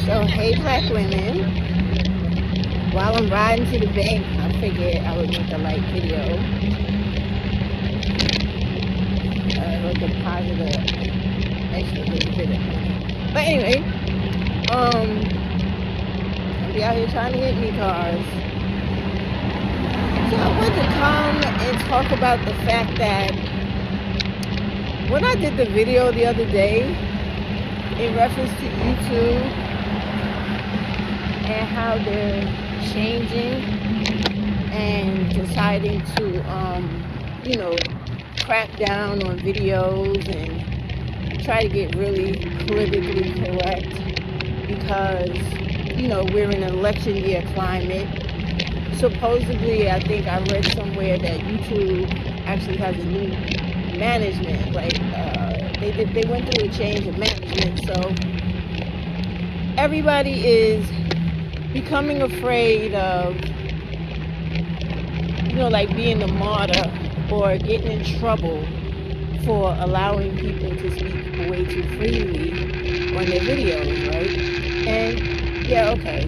So, hey, black women. While I'm riding to the bank, I figured I would make a light video. Like a positive, actually, a little bit of money. But anyway, I'll be out here trying to hit me cars. So I want to come and talk about the fact that when I did the video the other day in reference to YouTube and how they're changing and deciding to, crack down on videos and try to get really politically correct because, we're in an election year climate. Supposedly, I think I read somewhere that YouTube actually has a new management. They went through a change of management, so everybody is becoming afraid of, being a martyr or getting in trouble for allowing people to speak way too freely on their videos, right? And yeah, okay,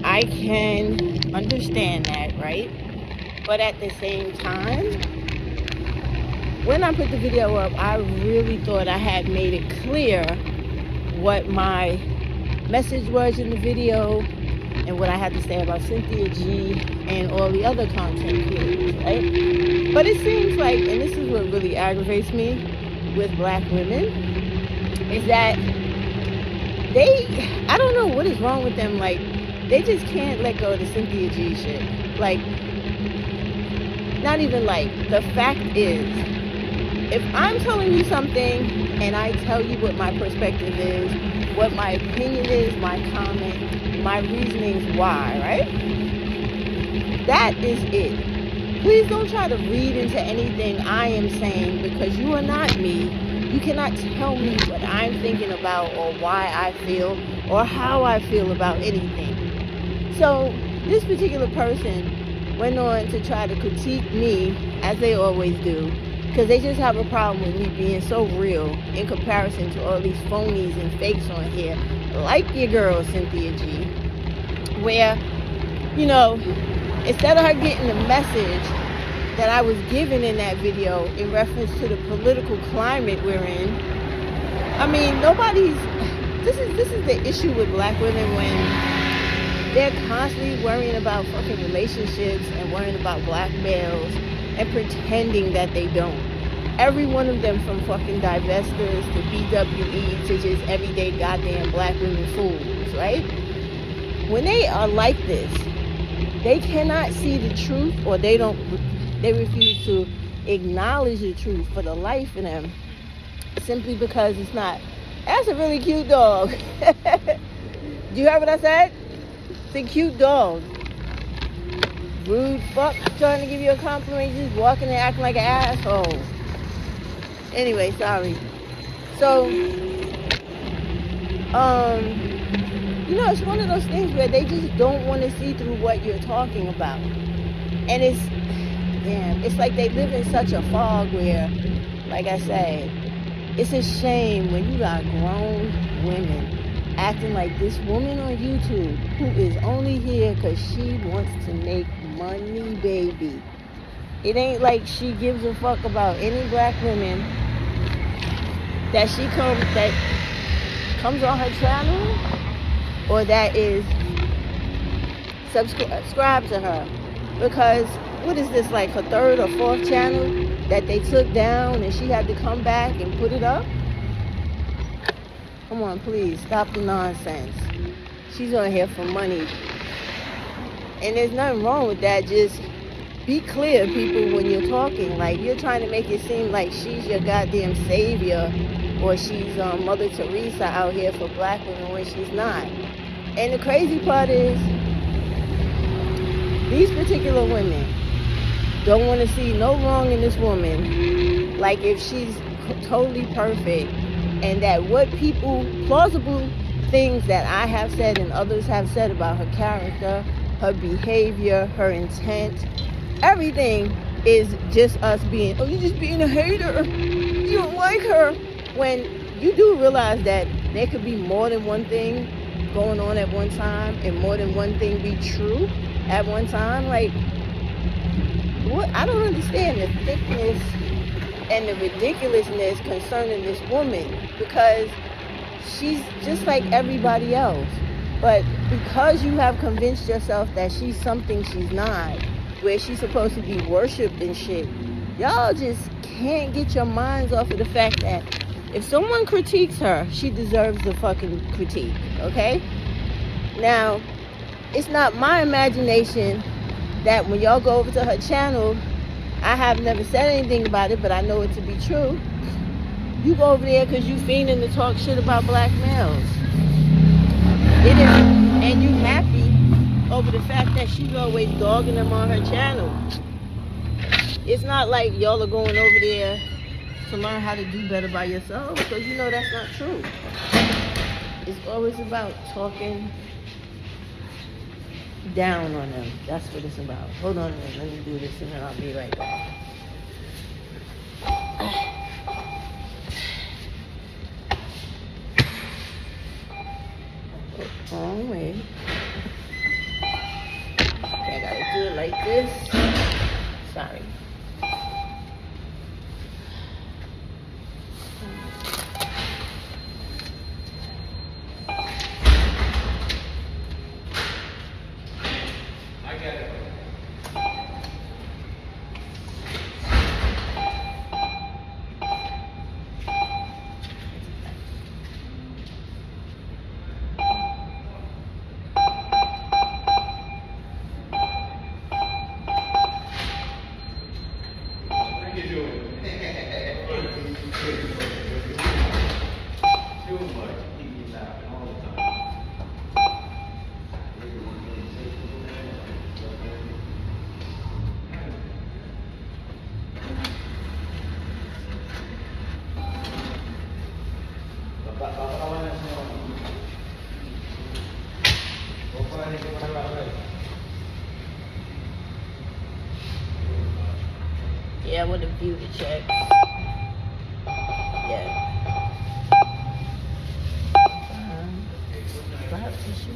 I can understand that, right? But at the same time, when I put the video up, I really thought I had made it clear what my message was in the video and what I had to say about Cynthia G and all the other content creators, right? But it seems like, and this is what really aggravates me with black women, is that I don't know what is wrong with them, they just can't let go of the Cynthia G shit. Not even the fact is, if I'm telling you something and I tell you what my perspective is, what my opinion is, my comment, my reasonings why, right? That is it. Please don't try to read into anything I am saying because you are not me. You cannot tell me what I'm thinking about or why I feel or how I feel about anything. So this particular person went on to try to critique me, as they always do, because they just have a problem with me being so real in comparison to all these phonies and fakes on here, like your girl Cynthia G, where, instead of her getting the message that I was given in that video in reference to the political climate we're in, this is the issue with black women when they're constantly worrying about fucking relationships and worrying about black males and pretending that they don't. Every one of them, from fucking divestors to BWE to just everyday goddamn black women fools, right? When they are like this, they cannot see the truth, or they refuse to acknowledge the truth for the life of them, simply because it's not. That's a really cute dog. Do you hear what I said? It's a cute dog. Rude fuck trying to give you a compliment, just walking and acting like an asshole. Anyway, sorry. So, it's one of those things where they just don't want to see through what you're talking about. And it's like they live in such a fog where, like I said, it's a shame when you got grown women acting like this woman on YouTube who is only here because she wants to make money, baby. It ain't like she gives a fuck about any black women that comes on her channel or that is subscribed to her. Because what is this, like her third or fourth channel that they took down and she had to come back and put it up? Come on, please, stop the nonsense. She's on here for money. And there's nothing wrong with that. Just be clear, people, when you're talking. You're trying to make it seem like she's your goddamn savior or she's Mother Teresa out here for black women when she's not. And the crazy part is, these particular women don't want to see no wrong in this woman. If she's totally perfect, and that what plausible things that I have said and others have said about her character, her behavior, her intent, everything is just us you're just being a hater. You don't like her. When you do realize that there could be more than one thing going on at one time and more than one thing be true at one time. Like, what? I don't understand the thickness and the ridiculousness concerning this woman, because she's just like everybody else. But because you have convinced yourself that she's something she's not, where she's supposed to be worshipped and shit, y'all just can't get your minds off of the fact that if someone critiques her, she deserves the fucking critique, okay? Now, it's not my imagination that when y'all go over to her channel, I have never said anything about it, but I know it to be true. You go over there because you fiending to talk shit about black males. It is, and you happy over the fact that she's always dogging them on her channel. It's not like y'all are going over there to learn how to do better by yourself, because you know that's not true. It's always about talking down on them. That's what it's about. Hold on a minute, let me do this and then I'll be right back. Wrong way. Okay, I gotta do it like this. Sorry. Yeah, I want to view the checks. Yeah. Flat tissue.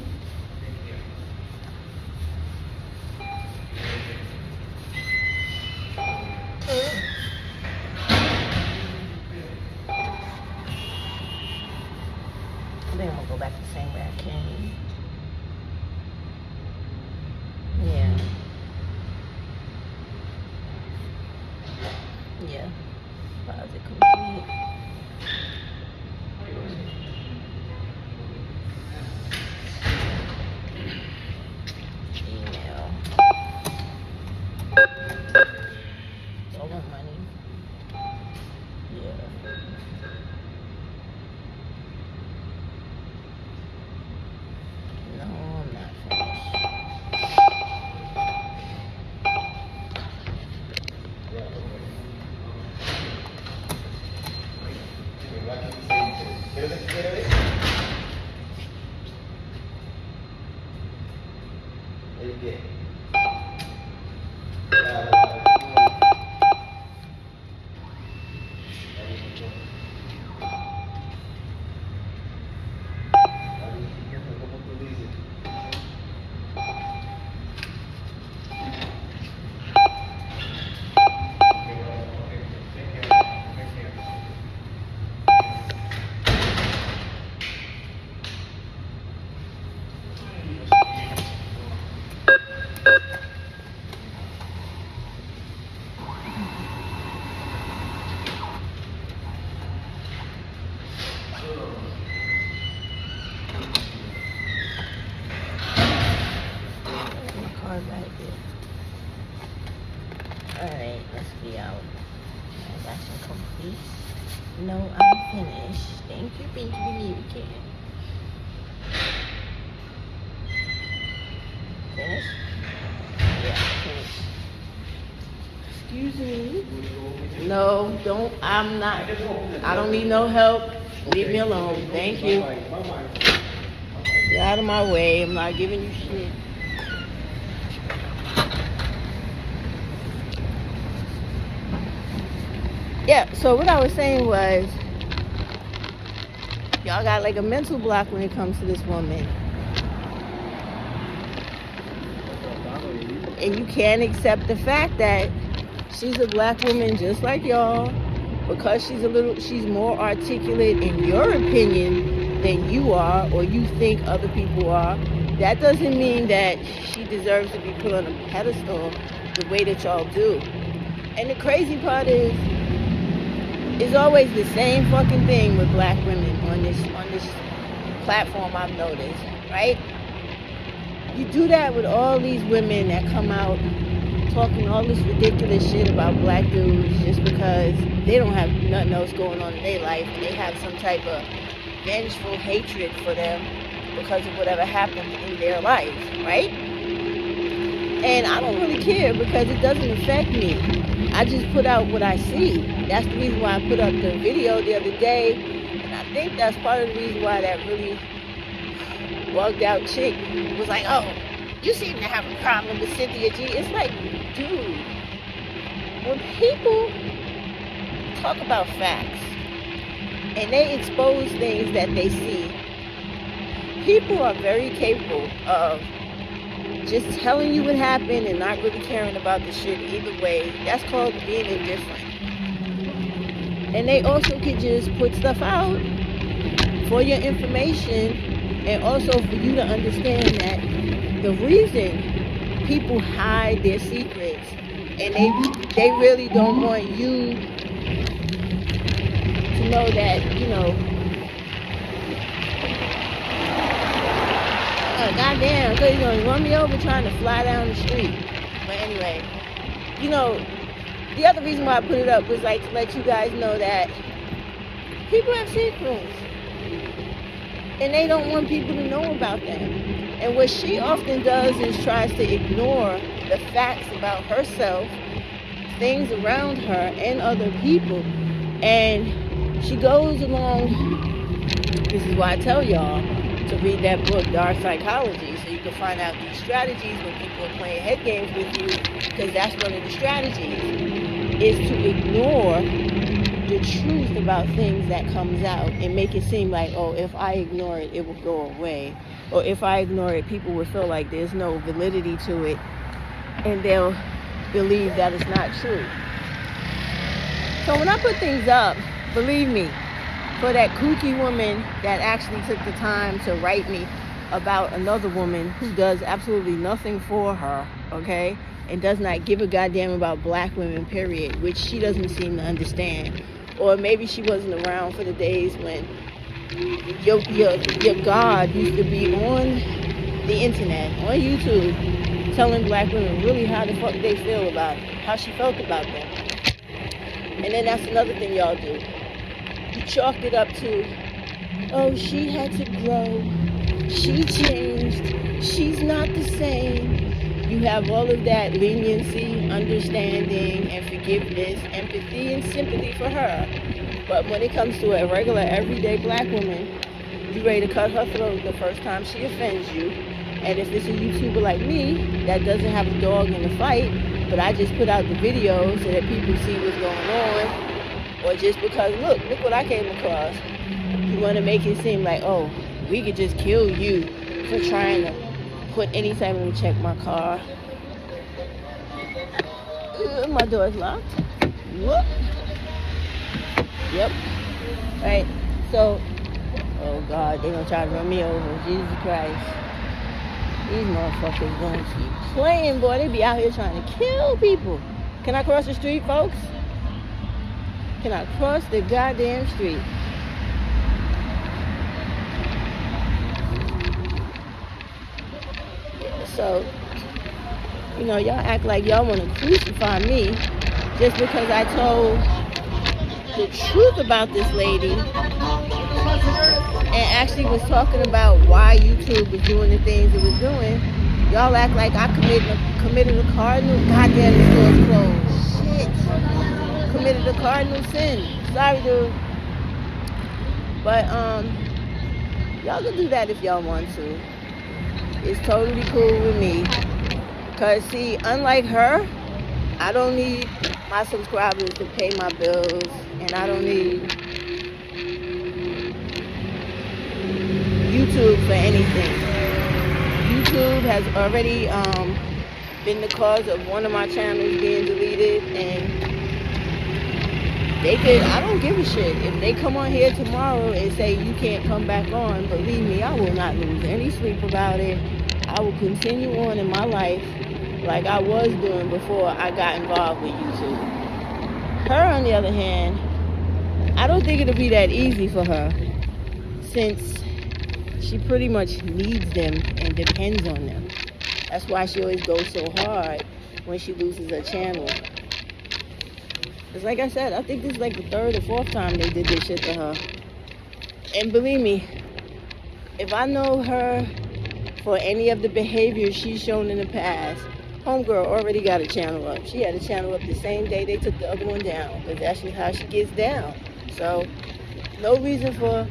Then I'm gonna go back the same way I came. Yeah. Yeah. Deposit complete. Email. Stolen money. Yeah. No, I'm not finished. Alright, let's be out. Transaction complete. No, I'm finished. Thank you, Pinky Believe You Can. Finished? Yeah, finished. Excuse me. No, don't. I'm not. I don't need no help. Leave me alone. Thank you. Get out of my way. I'm not giving you shit. Yeah, so what I was saying was, Y'all got like a mental block when it comes to this woman. And you can't accept the fact that she's a black woman just like y'all, because she's more articulate in your opinion than you are, or you think other people are. That doesn't mean that she deserves to be put on a pedestal the way that y'all do. And the crazy part is, it's always the same fucking thing with black women on this platform, I've noticed, right? You do that with all these women that come out talking all this ridiculous shit about black dudes just because they don't have nothing else going on in their life, and they have some type of vengeful hatred for them because of whatever happened in their life, right? And I don't really care because it doesn't affect me. I just put out what I see. That's the reason why I put up the video the other day, and I think that's part of the reason why that really bugged out chick was like, oh, you seem to have a problem with Cynthia G. It's like, dude, when people talk about facts and they expose things that they see, people are very capable of just telling you what happened and not really caring about the shit either way. That's called being indifferent. And they also could just put stuff out for your information, and also for you to understand that the reason people hide their secrets, and they really don't want you to know that, you know, goddamn, because he's going to run me over trying to fly down the street. But anyway, you know, the other reason why I put it up was like to let you guys know that people have secrets, and they don't want people to know about them. And what she often does is tries to ignore the facts about herself, things around her, and other people. And she goes along, this is why I tell y'all to read that book, Dark Psychology, so you can find out these strategies when people are playing head games with you, because that's one of the strategies, is to ignore the truth about things that comes out and make it seem like, oh, if I ignore it, it will go away. Or if I ignore it, people will feel like there's no validity to it, and they'll believe that it's not true. So when I put things up, believe me, for that kooky woman that actually took the time to write me about another woman who does absolutely nothing for her, okay, and does not give a goddamn about black women, period, which she doesn't seem to understand. Or maybe she wasn't around for the days when your God used to be on the internet, on YouTube, telling black women really how the fuck they feel about it, how she felt about them. And then that's another thing y'all do. You chalk it up to, oh, she had to grow, she changed, she's not the same. You have all of that leniency, understanding, and forgiveness, empathy, and sympathy for her. But when it comes to a regular, everyday black woman, you ready to cut her throat the first time she offends you. And if it's a YouTuber like me that doesn't have a dog in the fight, but I just put out the video so that people see what's going on, or just because, look what I came across, you want to make it seem like, oh, we could just kill you for trying to put any time. Let me check my car. My door's locked. Whoop. Yep. Right. So, oh God, they gonna try to run me over. Jesus Christ. These motherfuckers gonna keep playing, boy. They be out here trying to kill people. Can I cross the street, folks? Can I cross the goddamn street? So, you know, y'all act like y'all want to crucify me just because I told the truth about this lady and actually was talking about why YouTube was doing the things it was doing. Y'all act like I committed a cardinal. Goddamn, the store's closed. Shit. Committed a cardinal sin. Sorry, dude. But, y'all can do that if y'all want to. It's totally cool with me. Because, see, unlike her, I don't need my subscribers to pay my bills. And I don't need for anything. YouTube has already been the cause of one of my channels being deleted, and I don't give a shit. If they come on here tomorrow and say you can't come back on, believe me, I will not lose any sleep about it. I will continue on in my life like I was doing before I got involved with YouTube. Her, on the other hand, I don't think it'll be that easy for her, since she pretty much needs them and depends on them. That's why she always goes so hard when she loses her channel. Because like I said, I think this is like the third or fourth time they did this shit to her. And believe me, if I know her for any of the behaviors she's shown in the past, homegirl already got a channel up. She had a channel up the same day they took the other one down, because that's just how she gets down. So no reason for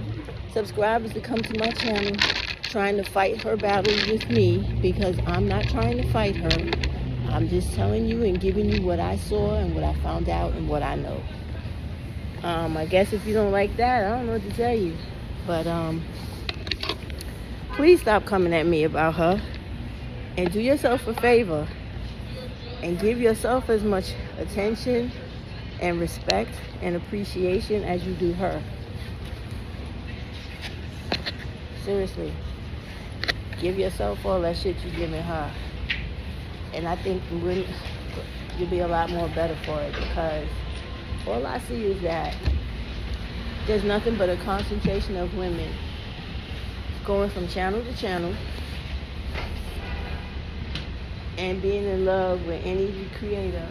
subscribers to come to my channel trying to fight her battles with me, because I'm not trying to fight her. I'm just telling you and giving you what I saw and what I found out and what I know. I guess if you don't like that, I don't know what to tell you. But please stop coming at me about her, and do yourself a favor and give yourself as much attention and respect and appreciation as you do her. Seriously, give yourself all that shit you're giving her, and I think you'll be a lot more better for it, because all I see is that there's nothing but a concentration of women going from channel to channel and being in love with any creator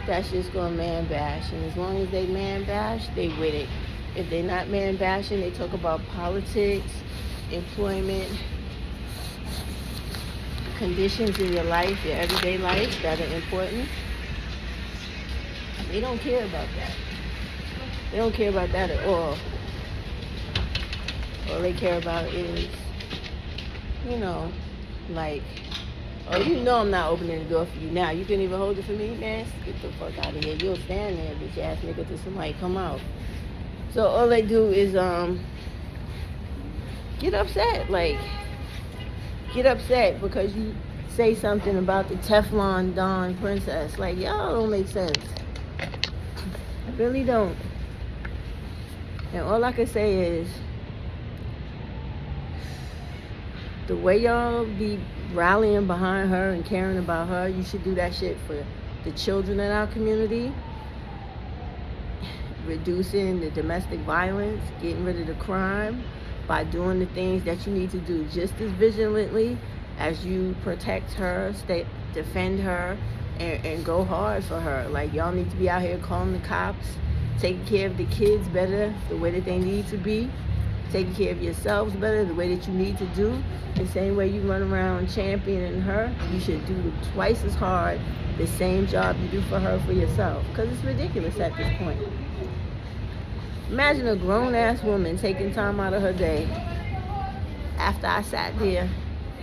that's just gonna man bash. And as long as they man bash, they with it. If they're not man bashing, they talk about politics, employment, conditions in your life, your everyday life that are important. They don't care about that. They don't care about that at all. All they care about is, like, oh, I'm not opening the door for you now. You couldn't even hold it for me, man? Get the fuck out of here. You'll stand there, bitch ass nigga, till somebody come out. So all they do is get upset. Like, get upset because you say something about the Teflon Don princess. Like, y'all don't make sense. I really don't. And all I can say is, the way y'all be rallying behind her and caring about her, you should do that shit for the children in our community. Reducing the domestic violence, getting rid of the crime, by doing the things that you need to do just as vigilantly as you protect her, defend her, and go hard for her. Like, y'all need to be out here calling the cops, taking care of the kids better the way that they need to be, taking care of yourselves better the way that you need to do. The same way you run around championing her, you should do twice as hard the same job you do for her for yourself, because it's ridiculous at this point. Imagine a grown-ass woman taking time out of her day after I sat there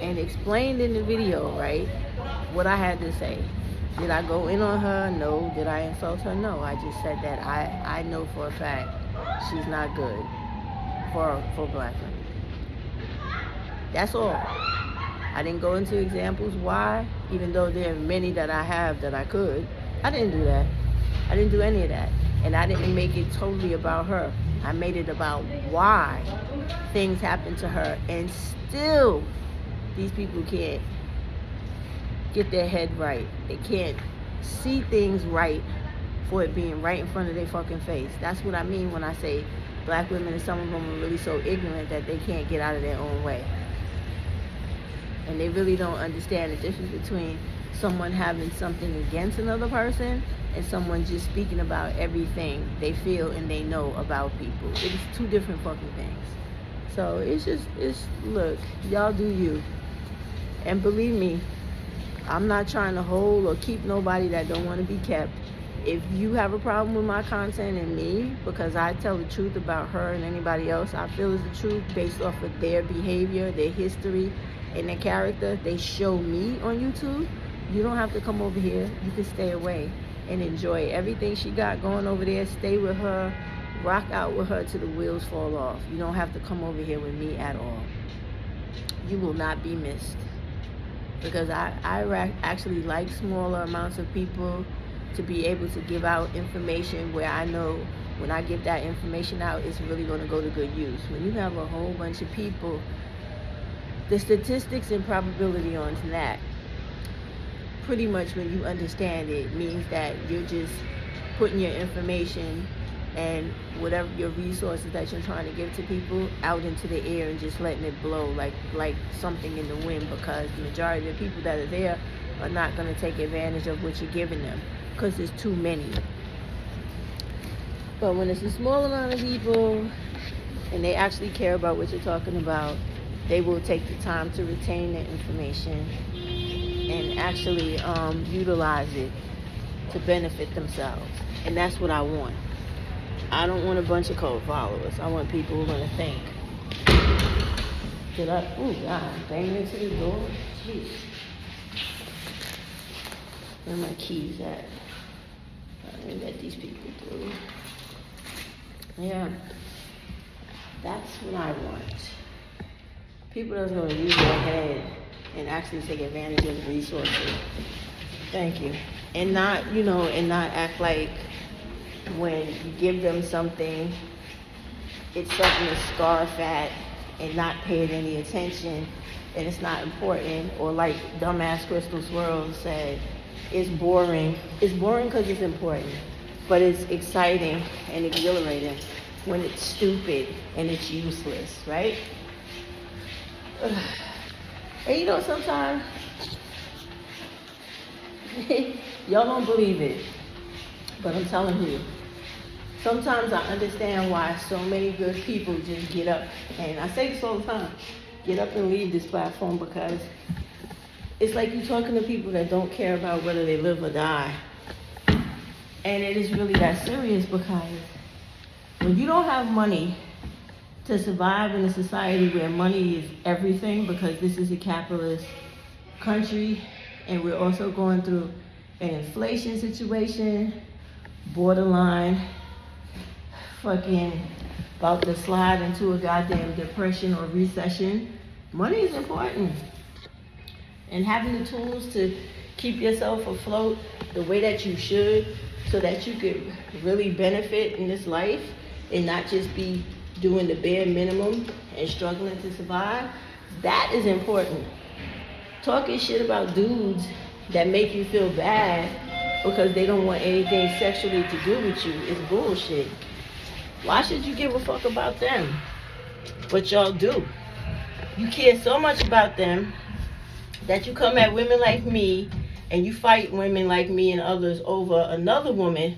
and explained in the video, right, what I had to say. Did I go in on her? No. Did I insult her? No. I just said that I know for a fact she's not good for black women. That's all. I didn't go into examples why, even though there are many that I have that I could. I didn't do that. I didn't do any of that. And I didn't make it totally about her. I made it about why things happen to her, and still these people can't get their head right. They can't see things right for it being right in front of their fucking face. That's what I mean when I say black women, and some of them are really so ignorant that they can't get out of their own way. And they really don't understand the difference between someone having something against another person and someone just speaking about everything they feel and they know about people. It is two different fucking things. So look, y'all do you. And believe me, I'm not trying to hold or keep nobody that don't want to be kept. If you have a problem with my content and me, because I tell the truth about her and anybody else I feel is the truth based off of their behavior, their history, and their character they show me on YouTube, you don't have to come over here. You can stay away and enjoy everything she got going over there. Stay with her, rock out with her till the wheels fall off. You don't have to come over here with me at all. you will not be missed. Because I actually like smaller amounts of people to be able to give out information where I know when I give that information out, it's really going to go to good use. When you have a whole bunch of people, the statistics and probability on that, pretty much when you understand it, means that you're just putting your information and whatever your resources that you're trying to give to people out into the air and just letting it blow like something in the wind, because the majority of the people that are there are not going to take advantage of what you're giving them because there's too many. But when it's a small amount of people and they actually care about what you're talking about, they will take the time to retain the information and actually utilize it to benefit themselves. And that's what I want. I don't want a bunch of cult followers. I want people who are going to think. Did I? Oh, God, I'm banging into the door. Jeez. Where are my keys at? Let me let these people through. Yeah. That's what I want. People that's going to use their head and actually take advantage of the resources. Thank you. And not, and not act like when you give them something, it's something to scarf at and not pay it any attention, and it's not important. Or like dumbass Crystal Swirl said, it's boring. It's boring because it's important, but it's exciting and exhilarating when it's stupid and it's useless, right? And sometimes y'all don't believe it, but I'm telling you, sometimes I understand why so many good people just get up, and I say this all the time, get up and leave this platform, because it's like you're talking to people that don't care about whether they live or die. And it is really that serious, because when you don't have money to survive in a society where money is everything, because this is a capitalist country and we're also going through an inflation situation, borderline fucking about to slide into a goddamn depression or recession, money is important. And having the tools to keep yourself afloat the way that you should, so that you could really benefit in this life and not just be doing the bare minimum and struggling to survive, that is important. Talking shit about dudes that make you feel bad because they don't want anything sexually to do with you is bullshit. Why should you give a fuck about them? But y'all do. You care so much about them that you come at women like me and you fight women like me and others over another woman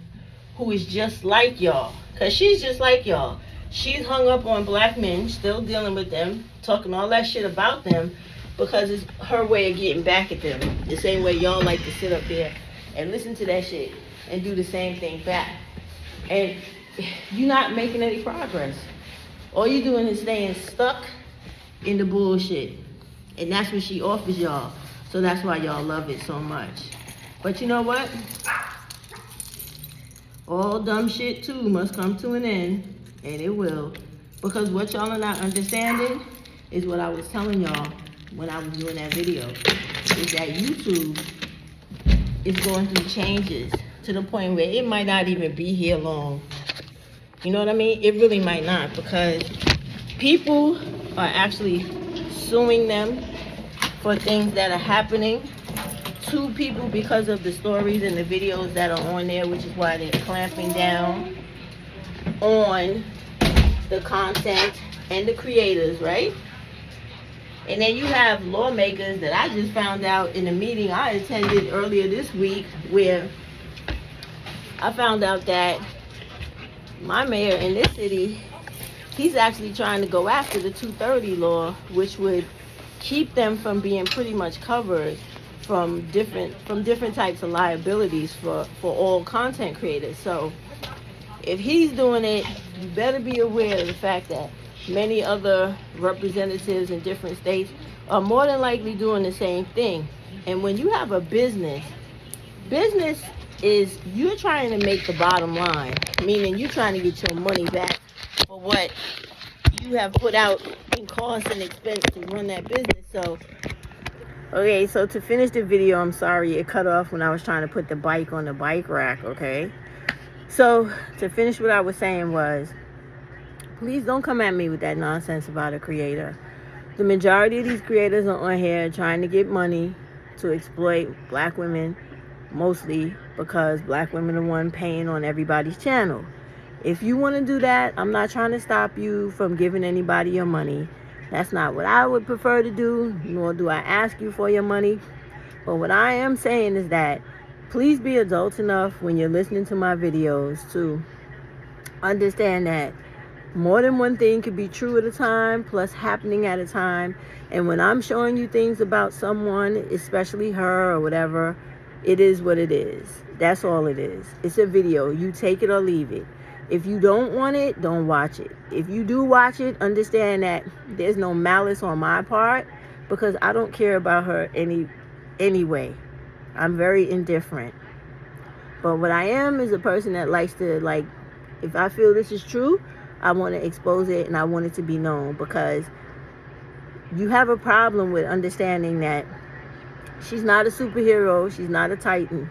who is just like y'all. Because she's just like y'all. She's hung up on black men, still dealing with them, talking all that shit about them, because it's her way of getting back at them. The same way y'all like to sit up there and listen to that shit and do the same thing back. And you're not making any progress. All you're doing is staying stuck in the bullshit. And that's what she offers y'all. So that's why y'all love it so much. But you know what? All dumb shit too must come to an end. And it will. Because what y'all are not understanding is what I was telling y'all when I was doing that video. Is that YouTube is going through changes to the point where it might not even be here long. You know what I mean? It really might not, because people are actually suing them for things that are happening to people because of the stories and the videos that are on there, which is why they're clamping down on the content and the creators, right? And then you have lawmakers that I just found out in a meeting I attended earlier this week, where I found out that my mayor in this city, he's actually trying to go after the 230 law, which would keep them from being pretty much covered from different types of liabilities for all content creators. So if he's doing it, you better be aware of the fact that many other representatives in different states are more than likely doing the same thing. And when you have a business is you're trying to make the bottom line, meaning you're trying to get your money back for what you have put out in cost and expense to run that business. So, okay, so to finish the video, I'm sorry it cut off when I was trying to put the bike on the bike rack, okay? So, to finish what I was saying was, please don't come at me with that nonsense about a creator. The majority of these creators are on here trying to get money to exploit black women, mostly because black women are the one paying on everybody's channel. If you want to do that, I'm not trying to stop you from giving anybody your money. That's not what I would prefer to do, nor do I ask you for your money. But what I am saying is that please be adult enough when you're listening to my videos to understand that more than one thing could be true at a time, plus happening at a time. And when I'm showing you things about someone, especially her or whatever, it is what it is. That's all it is. It's a video. You take it or leave it. If you don't want it, don't watch it. If you do watch it, understand that there's no malice on my part, because I don't care about her anyway. I'm very indifferent. But what I am is a person that likes to, like, if I feel this is true, I want to expose it and I want it to be known, because you have a problem with understanding that she's not a superhero. She's not a titan.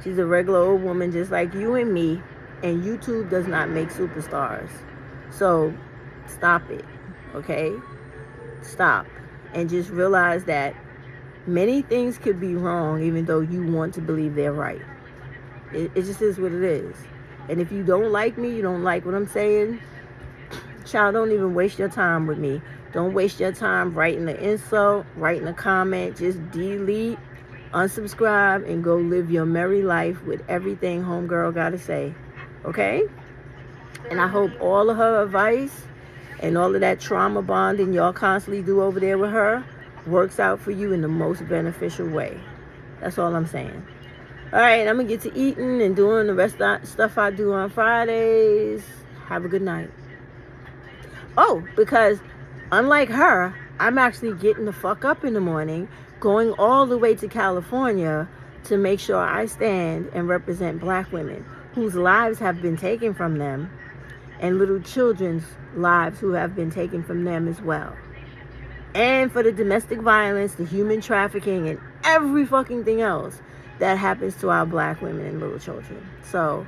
She's a regular old woman just like you and me. And YouTube does not make superstars. So stop it, okay? Stop. And just realize that many things could be wrong even though you want to believe they're right. It just is what it is. And if you don't like me, you don't like what I'm saying, child, don't even waste your time with me. Don't waste your time writing an insult, writing a comment. Just delete, unsubscribe, and go live your merry life with everything homegirl got to say. Okay? And I hope all of her advice and all of that trauma bonding y'all constantly do over there with her works out for you in the most beneficial way. That's all I'm saying. All right, I'm going to get to eating and doing the rest of the stuff I do on Fridays. Have a good night. Oh, because unlike her, I'm actually getting the fuck up in the morning, going all the way to California to make sure I stand and represent black women whose lives have been taken from them, and little children's lives who have been taken from them as well. And for the domestic violence, the human trafficking, and every fucking thing else that happens to our black women and little children. So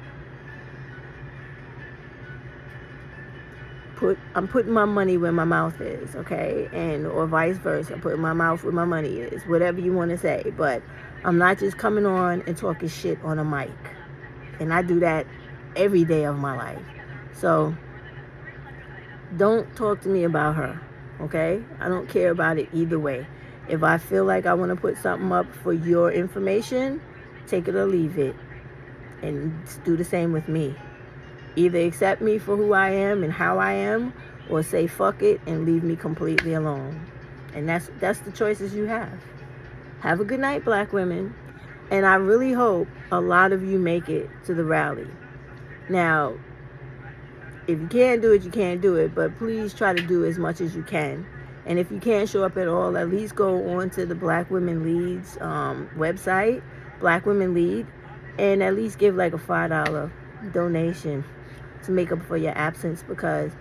I'm putting my money where my mouth is, okay? And or vice versa, putting my mouth where my money is, whatever you want to say. But I'm not just coming on and talking shit on a mic. And I do that every day of my life. So don't talk to me about her, okay? I don't care about it either way. If I feel like I want to put something up for your information, take it or leave it. And do the same with me. Either accept me for who I am and how I am, or say fuck it and leave me completely alone. And that's the choices you have. Have a good night, black women. And I really hope a lot of you make it to the rally. Now, if you can't do it, you can't do it. But please try to do as much as you can. And if you can't show up at all, at least go on to the Black Women Lead's website, Black Women Lead, and at least give like a $5 donation to make up for your absence, because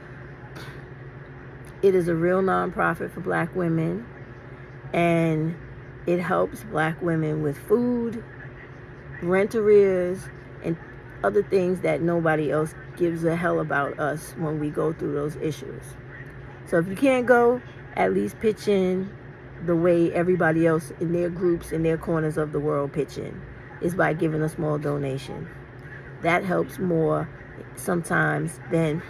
it is a real nonprofit for black women, and it helps black women with food, rent arrears, and other things that nobody else gives a hell about us when we go through those issues. So if you can't go, at least pitch in the way everybody else in their groups, in their corners of the world pitch in, is by giving a small donation. That helps more sometimes than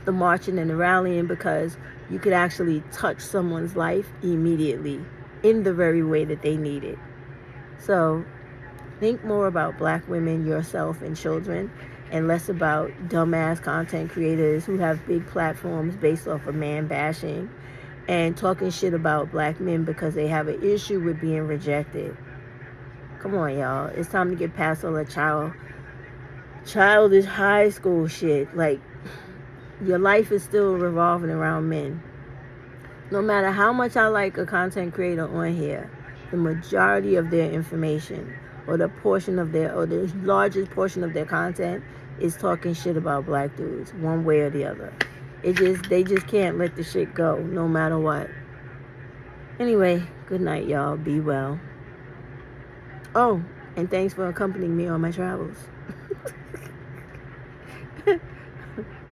the marching and the rallying, because you could actually touch someone's life immediately in the very way that they need it. So think more about black women, yourself, and children, and less about dumbass content creators who have big platforms based off of man bashing and talking shit about black men because they have an issue with being rejected. Come on, y'all. It's time to get past all that childish high school shit. Like, your life is still revolving around men. No matter how much I like a content creator on here, the majority of their information, or the largest portion of their content, is talking shit about black dudes, one way or the other. They just can't let the shit go no matter what. Anyway, good night, y'all. Be well. Oh, and thanks for accompanying me on my travels.